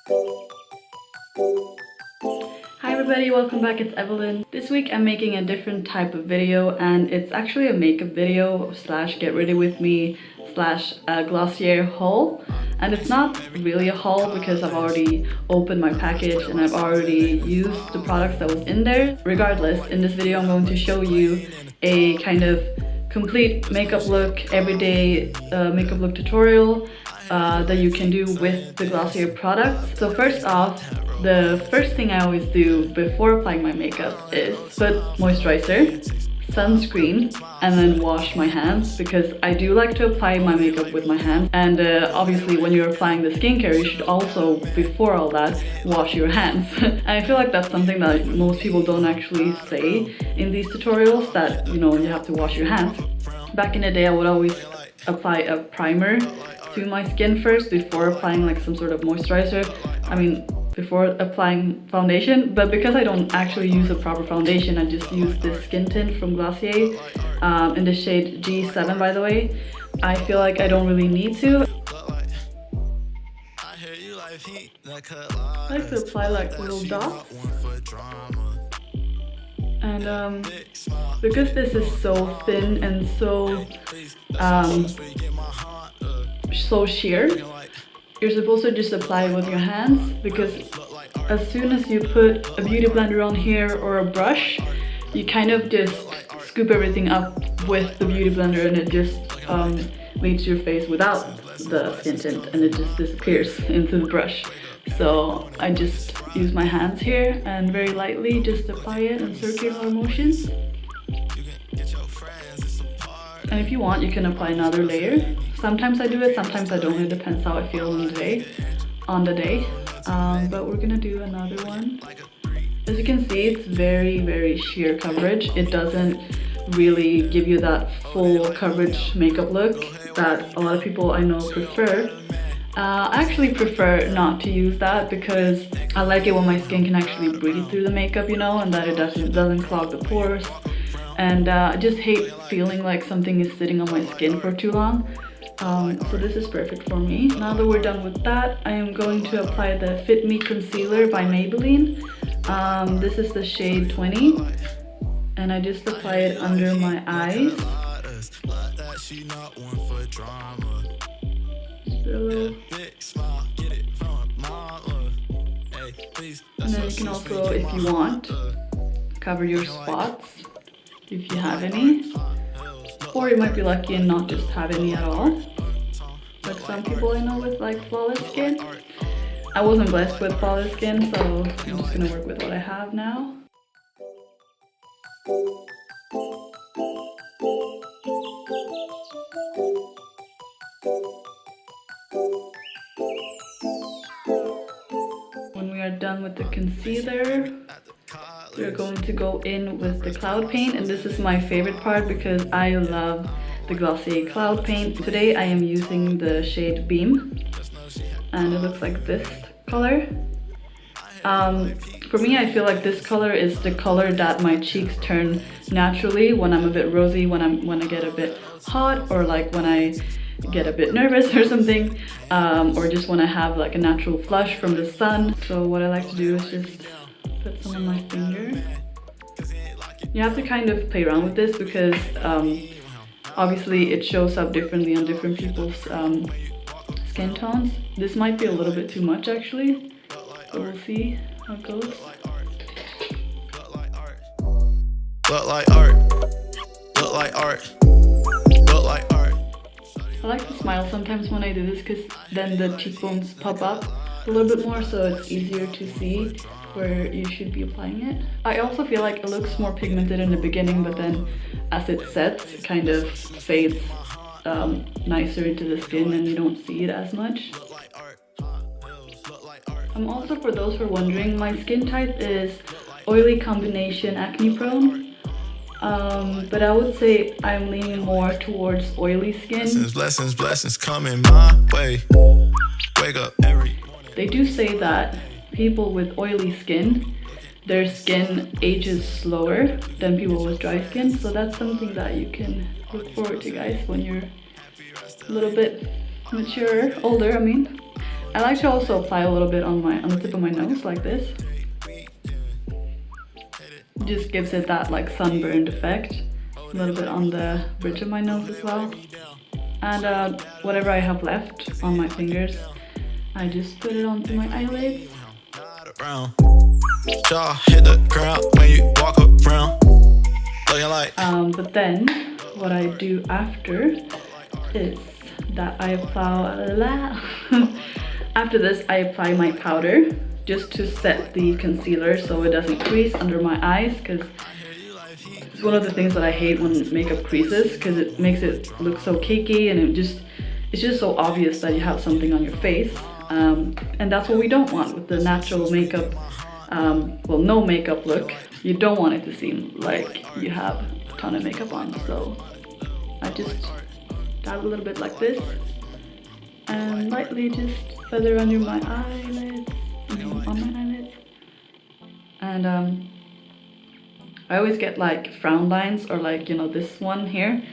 Hi everybody, welcome back, it's Evelyn. This week I'm making a different type of video, and it's actually a makeup video slash get ready with me slash Glossier haul. And it's not really a haul because I've already opened my package and I've already used the products that was in there. Regardless, in this video I'm going to show you a kind of complete makeup look, everyday makeup look tutorial that you can do with the Glossier products. So first off, the first thing I always do before applying my makeup is put moisturizer, sunscreen, and then wash my hands, because I do like to apply my makeup with my hands. And obviously when you're applying the skincare, you should also, before all that, wash your hands. And I feel like that's something that most people don't actually say in these tutorials, that, you know, you have to wash your hands. Back in the day, I would always apply a primer to my skin first before applying like some sort of moisturizer. I mean, before applying foundation, but because I don't actually use a proper foundation, I just use this skin tint from Glossier in the shade G7, by the way. I feel like I don't really need to. I like to apply like little dots. And because this is so thin and so sheer, you're supposed to just apply it with your hands, because as soon as you put a beauty blender on here or a brush, you kind of just scoop everything up with the beauty blender, and it just leaves your face without the skin tint, and it just disappears into the brush. So I just use my hands here and very lightly just apply it in circular motions. And if you want, you can apply another layer. Sometimes I do it, sometimes I don't. It depends how I feel on the day. But we're gonna do another one. As you can see, it's very sheer coverage. It doesn't really give you that full coverage makeup look that a lot of people I know prefer. I actually prefer not to use that, because I like it when my skin can actually breathe through the makeup, you know, and that it doesn't clog the pores. And I just hate feeling like something is sitting on my skin for too long. So this is perfect for me. Now that we're done with that, I am going to apply the Fit Me Concealer by Maybelline. This is the shade 20. And I just apply it under my eyes. Just put a little. And then you can also, if you want, cover your spots if you have any. Or you might be lucky and not just have any at all, like some people I know with like flawless skin. I wasn't blessed with flawless skin, so I'm just gonna work with what I have now. When we are done with the concealer, we're going to go in with the cloud paint, and this is my favorite part because I love the Glossier cloud paint. Today I am using the shade Beam, and it looks like this color. For me, I feel like this color is the color that my cheeks turn naturally when I'm a bit rosy, when I get a bit hot, or like when I get a bit nervous or something, or just when I have like a natural flush from the sun. So what I like to do is just put some on my finger. You have to kind of play around with this because obviously it shows up differently on different people's skin tones. This might be a little bit too much actually, but we'll see how it goes. Look like art, look like art, look like art. I like to smile sometimes when I do this, because then the cheekbones pop up a little bit more, so it's easier to see where you should be applying it. I also feel like it looks more pigmented in the beginning, but then as it sets, it kind of fades nicer into the skin and you don't see it as much. Also, for those who are wondering, my skin type is oily combination acne prone, but I would say I'm leaning more towards oily skin. Blessings coming my way. Wake up every morning. They do say that people with oily skin, their skin ages slower than people with dry skin, so that's something that you can look forward to, guys, when you're a little bit mature, older, I mean. I like to also apply a little bit on the tip of my nose like this. Just gives it that like sunburned effect. A little bit on the bridge of my nose as well. And whatever I have left on my fingers, I just put it onto my eyelids. But then what I do after is that I apply after this I apply my powder just to set the concealer so it doesn't crease under my eyes, because it's one of the things that I hate when makeup creases, because it makes it look so cakey and it's just so obvious that you have something on your face. And that's what we don't want with the natural makeup, well, no makeup look. You don't want it to seem like you have a ton of makeup on, so I just dab a little bit like this and lightly just feather under my eyelids, on my eyelids. And I always get like frown lines, or like, you know, this one here,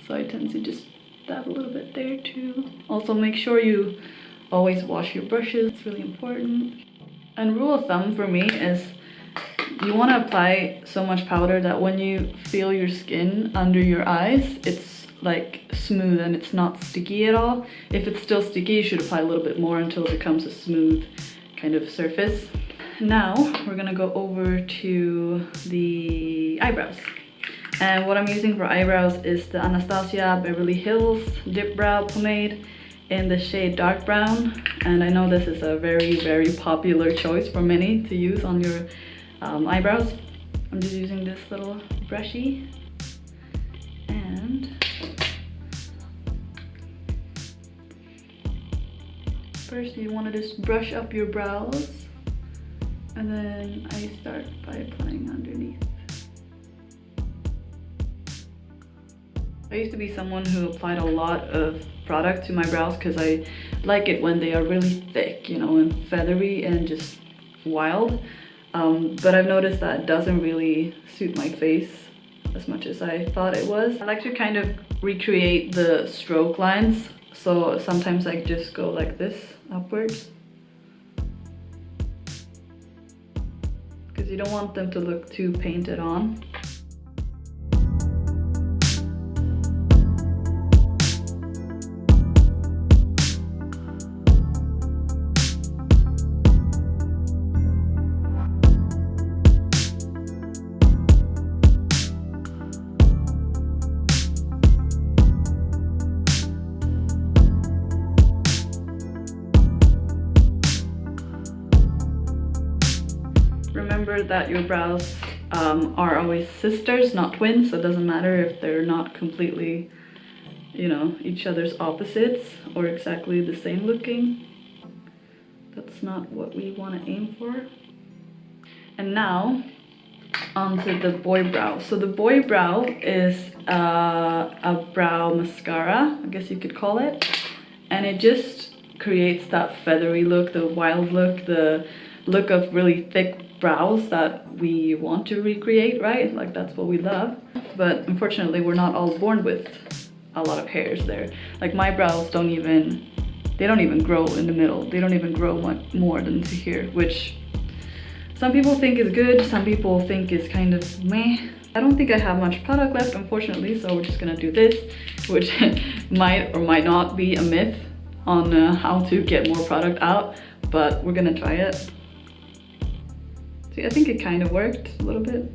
so I tend to just dab a little bit there too. Also make sure you always wash your brushes, it's really important. And rule of thumb for me is you want to apply so much powder that when you feel your skin under your eyes, it's like smooth and it's not sticky at all. If it's still sticky, you should apply a little bit more until it becomes a smooth kind of surface. Now we're gonna go over to the eyebrows. And what I'm using for eyebrows is the Anastasia Beverly Hills Dip Brow Pomade in the shade Dark Brown. And I know this is a very, very popular choice for many to use on your eyebrows. I'm just using this little brushy. And first you want to just brush up your brows. And then I start by applying underneath. I used to be someone who applied a lot of product to my brows because I like it when they are really thick, you know, and feathery and just wild. But I've noticed that doesn't really suit my face as much as I thought it was. I like to kind of recreate the stroke lines, so sometimes I just go like this upwards, because you don't want them to look too painted on. Remember that your brows are always sisters, not twins, so it doesn't matter if they're not completely, you know, each other's opposites or exactly the same looking. That's not what we want to aim for. And now onto the boy brow. So the boy brow is a brow mascara, I guess you could call it, and it just creates that feathery look, the wild look, the look of really thick brows that we want to recreate, right? Like that's what we love. But unfortunately, we're not all born with a lot of hairs there. Like my brows don't even grow in the middle. They don't even grow much more than to here, which some people think is good, some people think is kind of meh. I don't think I have much product left, unfortunately, so we're just gonna do this, which might or might not be a myth on how to get more product out, but we're gonna try it. See, I think it kind of worked a little bit.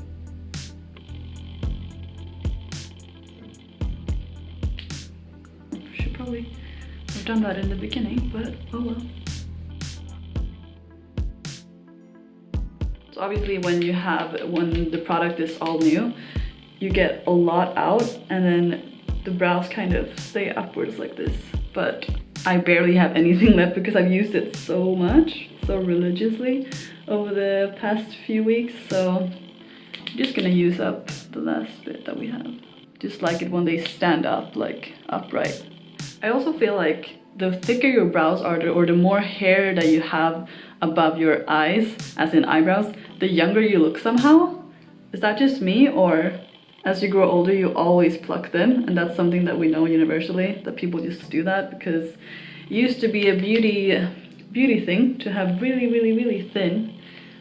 Should probably have done that in the beginning, but oh well. So obviously when the product is all new, you get a lot out and then the brows kind of stay upwards like this. But I barely have anything left because I've used it so much, so religiously over the past few weeks, so I'm just gonna use up the last bit that we have. Just like it when they stand up, like upright. I also feel like the thicker your brows are, or the more hair that you have above your eyes, as in eyebrows, the younger you look somehow. Is that just me, or as you grow older you always pluck them? And that's something that we know universally, that people just do that because it used to be a beauty beauty thing to have really thin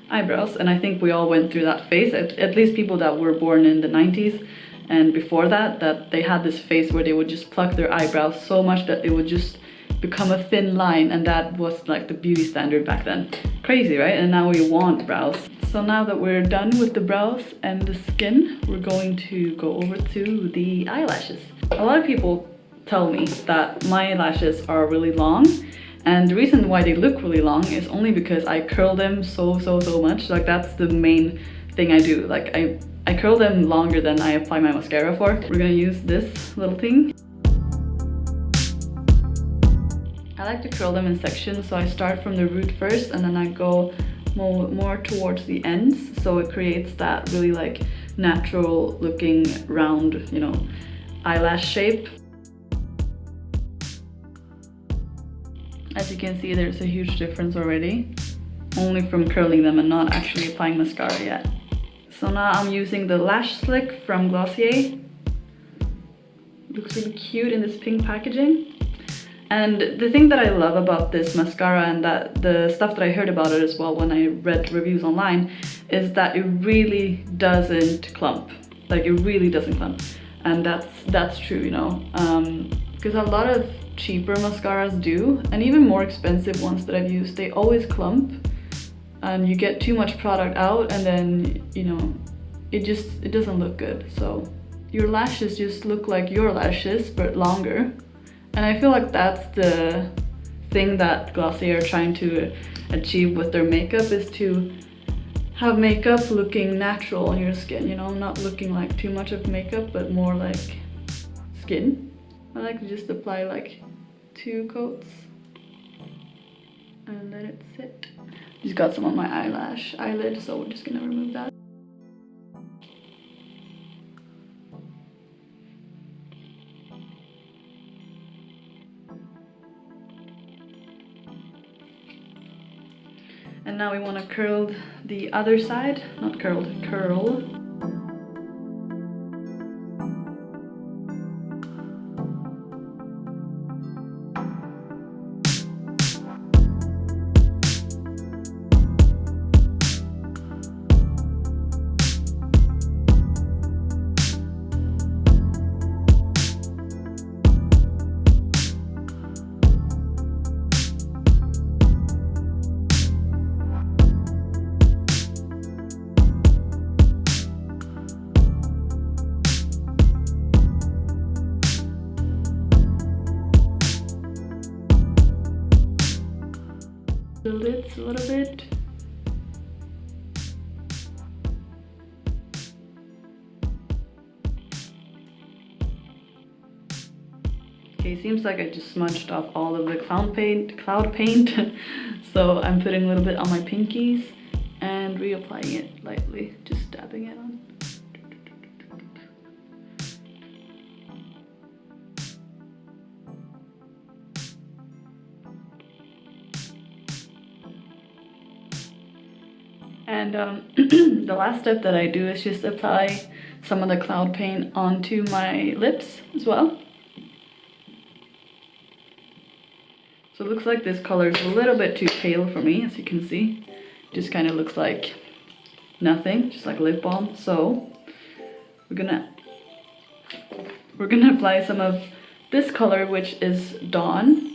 eyebrows, and I think we all went through that phase, at least people that were born in the 90s and before that, that they had this phase where they would just pluck their eyebrows so much that it would just become a thin line, and that was like the beauty standard back then. Crazy, right? And now we want brows. So now that we're done with the brows and the skin, we're going to go over to the eyelashes. A lot of people tell me that my lashes are really long, and the reason why they look really long is only because I curl them so much. Like, that's the main thing I do. Like, I curl them longer than I apply my mascara for. We're gonna use this little thing. I like to curl them in sections, so I start from the root first and then I go more towards the ends, so it creates that really like natural looking round, you know, eyelash shape. As you can see, there's a huge difference already, only from curling them and not actually applying mascara yet. So now I'm using the Lash Slick from Glossier. Looks really cute in this pink packaging. And the thing that I love about this mascara, and that the stuff that I heard about it as well when I read reviews online, is that it really doesn't clump. Like, it really doesn't clump. And that's true, you know. Because a lot of cheaper mascaras do, and even more expensive ones that I've used, they always clump. And you get too much product out, and then, you know, it doesn't look good. So your lashes just look like your lashes, but longer. And I feel like that's the thing that Glossier are trying to achieve with their makeup, is to have makeup looking natural on your skin, you know, not looking like too much of makeup, but more like skin. I like to just apply like 2 coats and let it sit. Just got some on my eyelid, so we're just gonna remove that. And now we want to curl the other side, not curled, curl. The lids a little bit. Okay, seems like I just smudged off all of the cloud paint. So I'm putting a little bit on my pinkies and reapplying it lightly, just dabbing it on. And the last step that I do is just apply some of the cloud paint onto my lips as well. So it looks like this color is a little bit too pale for me, as you can see. Just kind of looks like nothing, just like lip balm. So we're gonna apply some of this color, which is Dawn.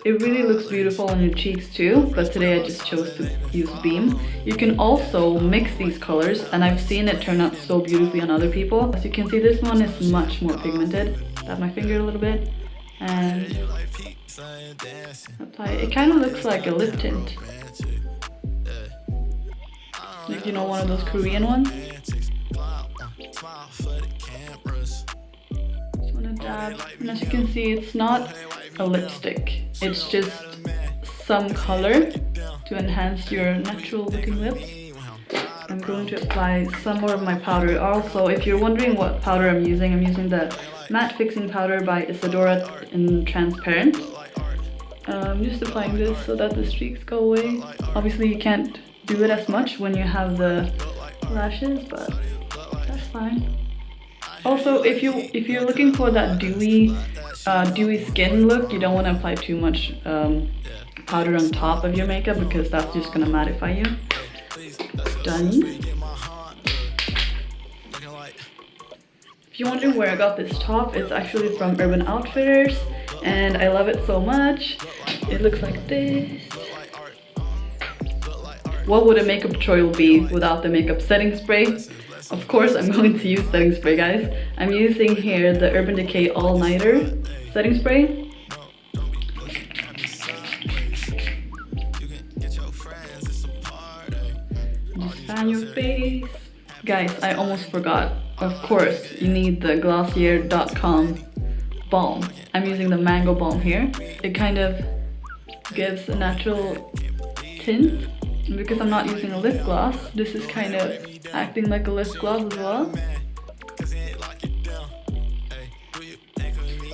It really looks beautiful on your cheeks too, but today I just chose to use Beam. You can also mix these colors, and I've seen it turn out so beautifully on other people. As you can see, this one is much more pigmented. Tap my finger a little bit and apply it. It kind of looks like a lip tint. Like, you know, one of those Korean ones. Just want to dab. And as you can see, it's not a lipstick. It's just some color to enhance your natural looking lips. I'm going to apply some more of my powder. Also, if you're wondering what powder I'm using the matte fixing powder by Isadora in transparent. I'm just applying this so that the streaks go away. Obviously you can't do it as much when you have the lashes, but that's fine. Also, if you're looking for that dewy dewy skin look. You don't want to apply too much powder on top of your makeup because that's just gonna mattify you. Done. If you're wondering where I got this top, it's actually from Urban Outfitters and I love it so much. It looks like this. What would a makeup tutorial be without the makeup setting spray? Of course I'm going to use setting spray, guys. I'm using here the Urban Decay All Nighter setting spray. Just fan your face. Guys, I almost forgot. Of course, you need the Glossier.com balm. I'm using the Mango Balm here. It kind of gives a natural tint. And because I'm not using a lip gloss, this is kind of acting like a lip gloss as well.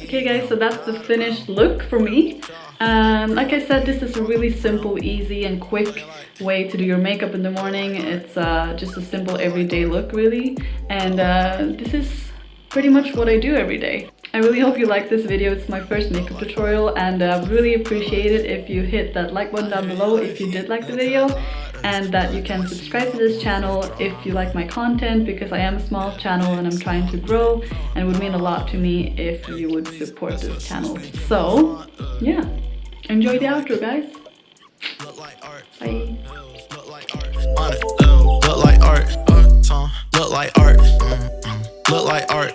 Okay guys, so that's the finished look for me. Like I said, this is a really simple, easy and quick way to do your makeup in the morning. It's just a simple everyday look really, and this is pretty much what I do every day. I really hope you like this video. It's my first makeup tutorial and I really appreciate it if you hit that like button down below if you did like the video, and that you can subscribe to this channel if you like my content, because I am a small channel and I'm trying to grow, and it would mean a lot to me if you would support this channel. So yeah, enjoy the outro, guys. Bye. Look like art, look like art, look like art.